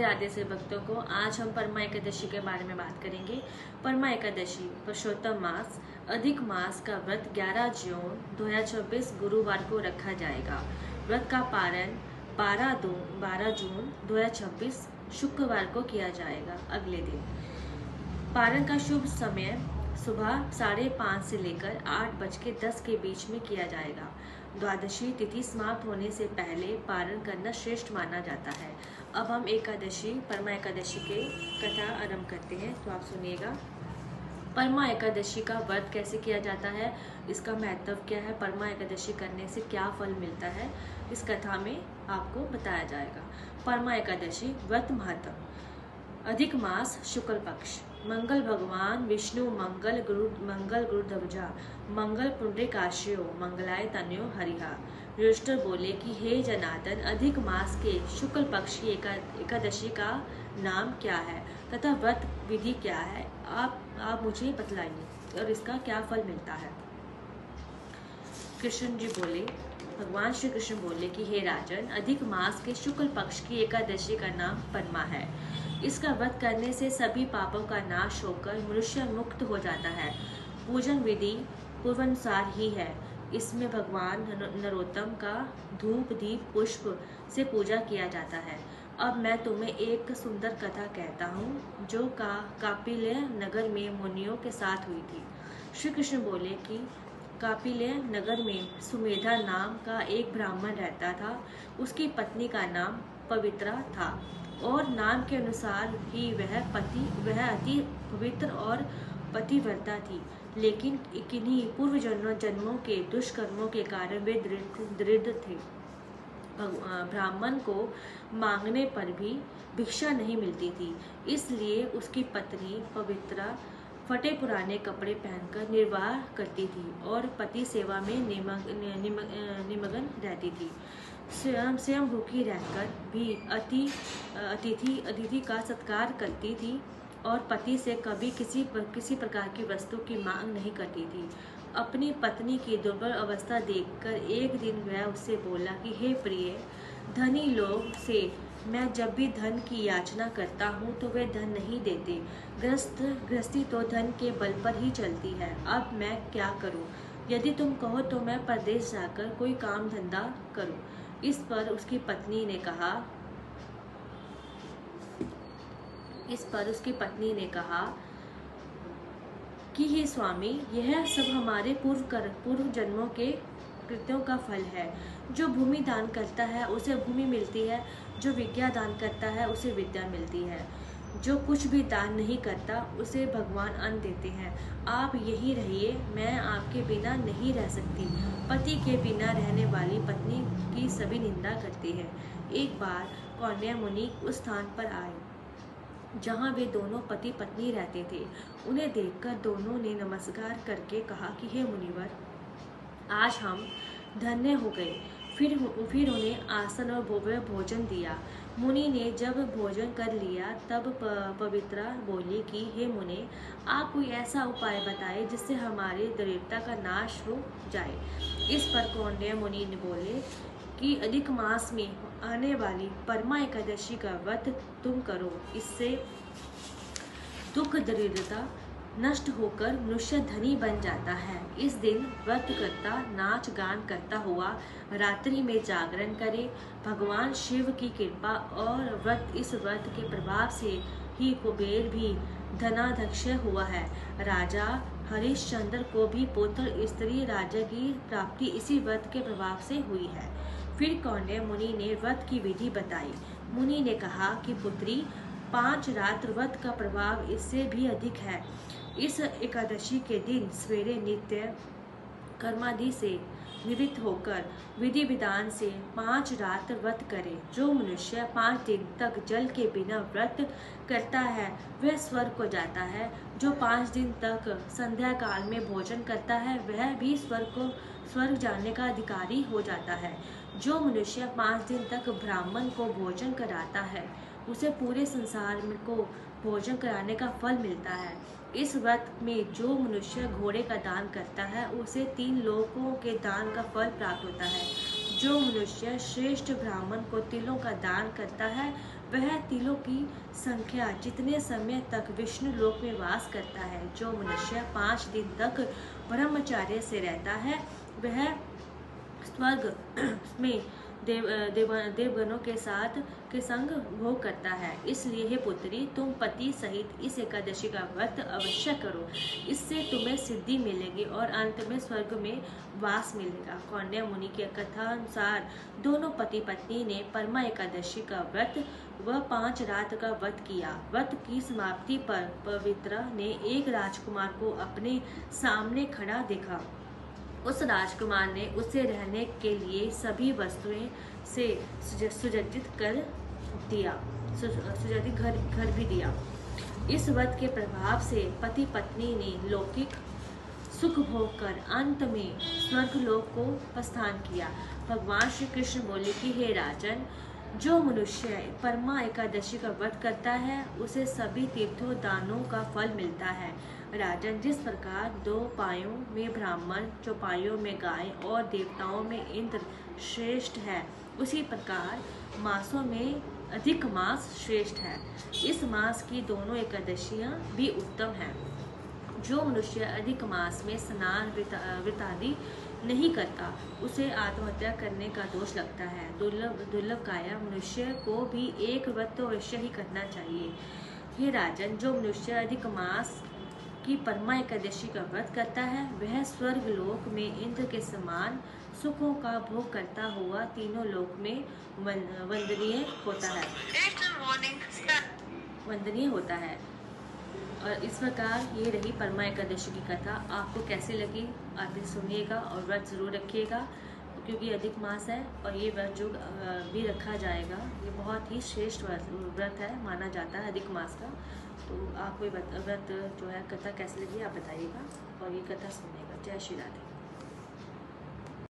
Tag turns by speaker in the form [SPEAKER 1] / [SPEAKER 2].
[SPEAKER 1] राधे से भक्तों को। आज हम परमा एकादशी के बारे में बात करेंगे। परमा एकादशी पुरुषोत्तम मास अधिक मास का व्रत 11 जून 2024 गुरुवार को रखा जाएगा। व्रत का पारण 12 जून 2026 शुक्रवार को किया जाएगा। अगले दिन पारण का शुभ समय सुबह 5:30 से लेकर 8:10 के बीच में किया जाएगा। द्वादशी तिथि समाप्त होने से पहले पारण करना श्रेष्ठ माना जाता है। अब हम परमा एकादशी के कथा आरंभ करते हैं, तो आप सुनिएगा। परमा एकादशी का व्रत कैसे किया जाता है, इसका महत्व क्या है, परमा एकादशी करने से क्या फल मिलता है, इस कथा में आपको बताया जाएगा। परमा एकादशी व्रत महत्व। अधिक मास शुक्ल पक्ष, मंगल भगवान विष्णु मंगल गुरु ध्वजा मंगल पुंडरीकाक्षो मंगलाय तनयो हरिहा। युधिष्ठिर बोले कि हे जनार्दन, अधिक मास के शुक्ल पक्ष की एकादशी का नाम क्या है तथा व्रत विधि क्या है, आप मुझे बतलाइए और इसका क्या फल मिलता है। कृष्ण जी बोले, भगवान श्री कृष्ण बोले कि हे राजन, अधिक मास के शुक्ल पक्ष की एकादशी का नाम परमा है। इसका व्रत करने से सभी पापों का नाश होकर मनुष्य मुक्त हो जाता है। पूजन विधि पूर्वानुसार ही है। इसमें भगवान नरोत्तम का धूप दीप पुष्प से पूजा किया जाता है। अब मैं तुम्हें एक सुंदर कथा कहता हूँ जो कापिल्य नगर में मुनियों के साथ हुई थी। श्री कृष्ण बोले कि कापिल्य नगर में सुमेधा नाम का एक ब्राह्मण रहता था। उसकी पत्नी का नाम पवित्रा था और नाम के अनुसार ही वह अति पवित्र और पतिव्रता थी। लेकिन किन्हीं पूर्व जन्मों के दुष्कर्मों के कारण वे दरिद्र थे। ब्राह्मण को मांगने पर भी भिक्षा नहीं मिलती थी, इसलिए उसकी पत्नी पवित्रा फटे पुराने कपड़े पहनकर निर्वाह करती थी और पति सेवा में निमग्न रहती थी। स्वयं भूखी रहकर भी अतिथि का सत्कार करती थी और पति से कभी किसी प्रकार की वस्तु की मांग नहीं करती थी। अपनी पत्नी की दुर्बल अवस्था देखकर एक दिन वह उससे बोला कि हे प्रिय, धनी लोग से मैं जब भी धन की याचना करता हूँ तो वे धन नहीं देते। गृहस्थी तो धन के बल पर ही चलती है। अब मैं क्या करूँ? यदि तुम कहो तो मैं परदेश जाकर कोई काम धंधा करूँ। इस पर उसकी पत्नी ने कहा कि हे स्वामी, यह सब हमारे पूर्व जन्मों के कृत्यों का फल है। जो भूमि दान करता है उसे भूमि मिलती है, जो विद्या दान करता है उसे विद्या मिलती है, जो कुछ भी दान नहीं करता उसे भगवान अन्न देते हैं। आप यहीं रहिए, मैं आपके बिना नहीं रह सकती। पति के बिना रहने वाली पत्नी की सभी निंदा करती है। एक बार कौंडिन्य मुनि उस स्थान पर आए जहाँ वे दोनों पति पत्नी रहते थे। उन्हें देखकर दोनों ने नमस्कार करके कहा कि हे मुनिवर, आज हम धन्य हो गए। फिर उन्हें आसन और भोजन दिया। मुनि ने जब भोजन कर लिया तब पवित्रा बोली कि हे मुने, आप कोई ऐसा उपाय बताए जिससे हमारी दरिद्रता का नाश हो जाए। इस पर कौंडिन्य मुनि ने बोले कि अधिक मास में आने वाली परमा एकादशी का व्रत तुम करो। इससे दुख दरिद्रता नष्ट होकर मनुष्य धनी बन जाता है। इस दिन व्रत करता नाच गान करता हुआ रात्रि में जागरण करे। भगवान शिव की कृपा और इस व्रत के प्रभाव से ही कुबेर भी धनाध्यक्ष हुआ है। राजा हरिश्चंद्र को भी पुत्र स्त्री राज्य की प्राप्ति इसी व्रत के प्रभाव से हुई है। फिर कौंडिन्य मुनि ने व्रत की विधि बताई। मुनि ने कहा कि पुत्री, 5 रात्र व्रत का प्रभाव इससे भी अधिक है। इस एकादशी के दिन सवेरे नित्य कर्मादि से निवृत्त होकर विधि विधान से 5 रात्र व्रत करे। जो मनुष्य 5 दिन तक जल के बिना व्रत करता है वह स्वर्ग को जाता है। जो 5 दिन तक संध्या काल में भोजन करता है वह भी स्वर्ग जाने का अधिकारी हो जाता है। जो मनुष्य 5 दिन तक ब्राह्मण को भोजन कराता है उसे पूरे संसार को भोजन कराने का फल मिलता है। इस व्रत में जो मनुष्य घोड़े का दान करता है उसे 3 लोकों के दान का फल प्राप्त होता है। जो मनुष्य श्रेष्ठ ब्राह्मण को तिलों का दान करता है, वह तिलों की संख्या जितने समय तक विष्णु लोक में वास करता है। जो मनुष्य 5 दिन तक ब्रह्मचार्य से रहता है, वह स्वर्ग में देवगणों के संग भोग करता है। इसलिए हे पुत्री, तुम पति सहित इस एकादशी का व्रत अवश्य करो। इससे तुम्हें सिद्धि मिलेगी और अंत में स्वर्ग में वास मिलेगा। कौंडिन्य मुनि की कथा अनुसार दोनों पति पत्नी ने परमा एकादशी का व्रत व 5 रात का व्रत किया। व्रत की समाप्ति पर पवित्र ने एक राजकुमार को अपने सामने खड़ा देखा। उस राजकुमार ने उसे रहने के लिए सभी वस्तुएं से सुसज्जित कर दिया, सुसज्जित घर भी दिया। इस व्रत के प्रभाव से पति पत्नी ने लौकिक सुख भोग कर अंत में स्वर्गलोक को प्रस्थान किया। भगवान श्री कृष्ण बोले कि हे राजन, जो मनुष्य परमा एकादशी का व्रत करता है, उसे सभी तीर्थों दानों का फल मिलता है। राजन, जिस प्रकार 2 पायों में ब्राह्मण, चौपाइयों में गाय और देवताओं में इंद्र श्रेष्ठ है, उसी प्रकार मासों में अधिक मास श्रेष्ठ है। इस मास की दोनों एकादशियां भी उत्तम हैं। जो मनुष्य अधिक मास में स्नान व्रतादि नहीं करता, उसे आत्महत्या करने का दोष लगता है। दुर्लभ काया मनुष्य को भी एक व्रत तो अवश्य ही करना चाहिए। हे राजन, जो मनुष्य अधिक मास की परमा एकादशी का व्रत करता है, वह स्वर्ग लोक में इंद्र के समान सुखों का भोग करता हुआ तीनों लोक में वंदनीय होता है। और इस प्रकार ये रही परमा एकादशी की कथा। आपको कैसे लगी आप भी सुनिएगा और व्रत जरूर रखिएगा, क्योंकि अधिक मास है और ये व्रत जो भी रखा जाएगा, ये बहुत ही श्रेष्ठ व्रत है, माना जाता है अधिक मास का। तो आपको व्रत जो है कथा कैसी लगी आप बताइएगा और ये कथा सुनिएगा। जय श्री राधे।